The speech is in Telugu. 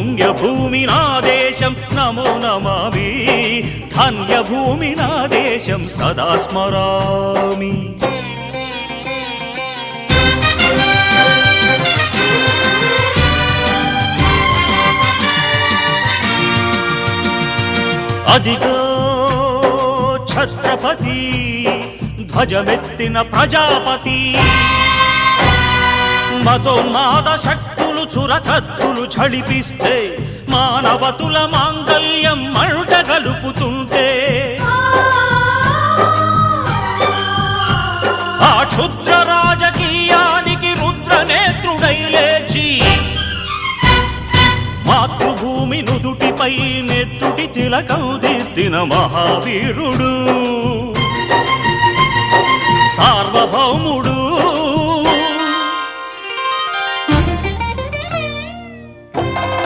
పుణ్యభూమి నా దేశం నమో నమామి ధన్యభూమి నా దేశం సదా స్మరామి అదిగో ఛత్రపతి ధ్వజమెత్తిన ప్రజాపతి మతోన్మాద శక్తులు చురకత్తులు ఝళిపిస్తే మానవతుల మాంగల్యం మంట గలుపుతుంటే ఆ క్షుద్ర రాజకీయానికి రుద్రనేత్రుడై లేచి మాతృభూమి నుదుటిపై నెత్తుటి తిలకం దిద్దిన మహావీరుడు సార్వభౌముడు